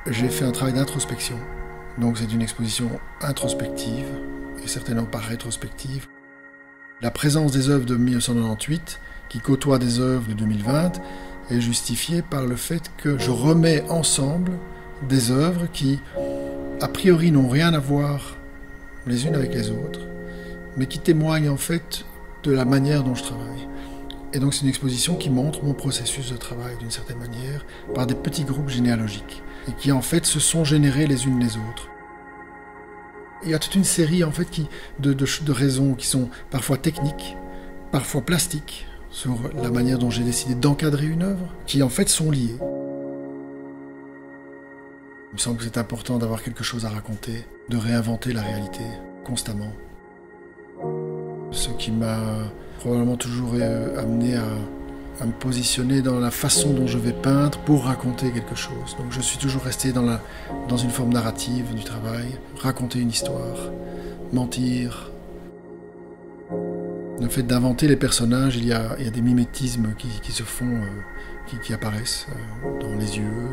j'ai fait un travail d'introspection. Donc c'est une exposition introspective et certainement pas rétrospective. La présence des œuvres de 1998, qui côtoient des œuvres de 2020, est justifiée par le fait que je remets ensemble des œuvres qui, a priori, n'ont rien à voir les unes avec les autres, mais qui témoignent en fait de la manière dont je travaille. Et donc c'est une exposition qui montre mon processus de travail d'une certaine manière, par des petits groupes généalogiques, et qui en fait se sont générés les unes les autres. Il y a toute une série en fait de raisons qui sont parfois techniques, parfois plastiques, sur la manière dont j'ai décidé d'encadrer une œuvre, qui en fait sont liées. Il me semble que c'est important d'avoir quelque chose à raconter, de réinventer la réalité constamment. Ce qui m'a probablement toujours amené à me positionner dans la façon dont je vais peindre pour raconter quelque chose. Donc je suis toujours resté dans une forme narrative du travail, raconter une histoire, mentir. Le fait d'inventer les personnages, il y a des mimétismes qui se font, qui apparaissent dans les yeux,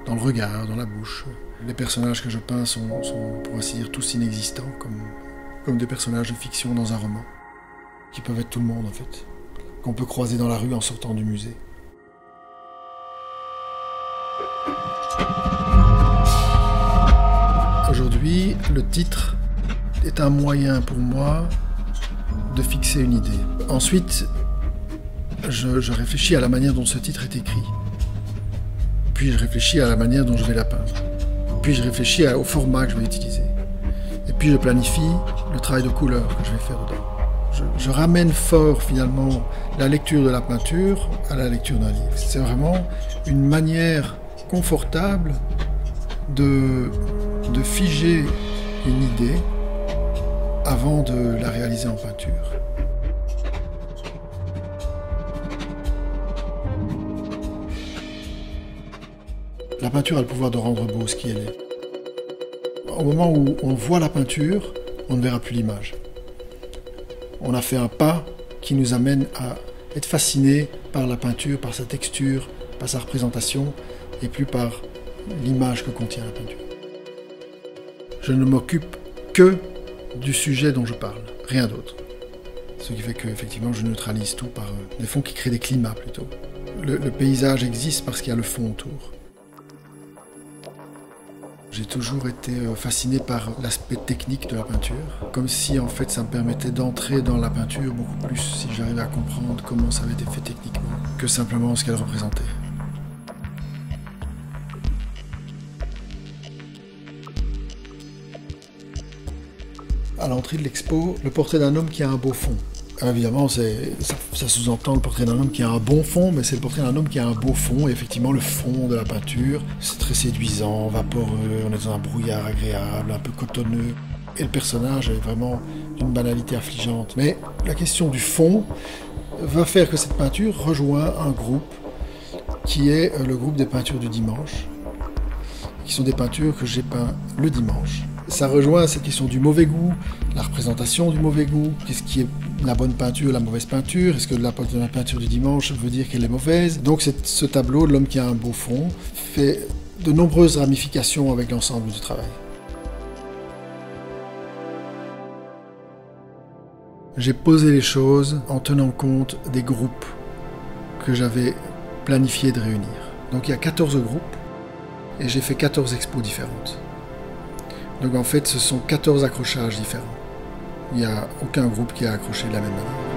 dans le regard, dans la bouche. Les personnages que je peins sont pour ainsi dire, tous inexistants, comme des personnages de fiction dans un roman, qui peuvent être tout le monde en fait, qu'on peut croiser dans la rue en sortant du musée. Aujourd'hui, le titre est un moyen pour moi de fixer une idée. Ensuite, je réfléchis à la manière dont ce titre est écrit. Puis je réfléchis à la manière dont je vais la peindre. Puis je réfléchis au format que je vais utiliser. Et puis je planifie le travail de couleur que je vais faire dedans. Je ramène fort finalement la lecture de la peinture à la lecture d'un livre. C'est vraiment une manière confortable de figer une idée avant de la réaliser en peinture. La peinture a le pouvoir de rendre beau ce qui elle est. Au moment où on voit la peinture, on ne verra plus l'image. On a fait un pas qui nous amène à être fasciné par la peinture, par sa texture, par sa représentation, et plus par l'image que contient la peinture. Je ne m'occupe que du sujet dont je parle, rien d'autre. Ce qui fait qu'effectivement je neutralise tout par des fonds qui créent des climats plutôt. Le paysage existe parce qu'il y a le fond autour. J'ai toujours été fasciné par l'aspect technique de la peinture, comme si en fait ça me permettait d'entrer dans la peinture beaucoup plus si j'arrivais à comprendre comment ça avait été fait techniquement, que simplement ce qu'elle représentait. À l'entrée de l'expo, le portrait d'un homme qui a un beau fond. Évidemment, ça sous-entend le portrait d'un homme qui a un bon fond, mais c'est le portrait d'un homme qui a un beau fond. Et effectivement, le fond de la peinture, c'est très séduisant, vaporeux, on est dans un brouillard agréable, un peu cotonneux. Et le personnage est vraiment d'une banalité affligeante. Mais la question du fond va faire que cette peinture rejoint un groupe qui est le groupe des peintures du dimanche, qui sont des peintures que j'ai peintes le dimanche. Ça rejoint cette question du mauvais goût, la représentation du mauvais goût. Qu'est-ce qui est la bonne peinture, la mauvaise peinture? Est-ce que la peinture du dimanche veut dire qu'elle est mauvaise? Donc ce tableau de l'homme qui a un beau fond fait de nombreuses ramifications avec l'ensemble du travail. J'ai posé les choses en tenant compte des groupes que j'avais planifié de réunir. Donc il y a 14 groupes et j'ai fait 14 expos différentes. Donc en fait, ce sont 14 accrochages différents. Il n'y a aucun groupe qui a accroché de la même manière.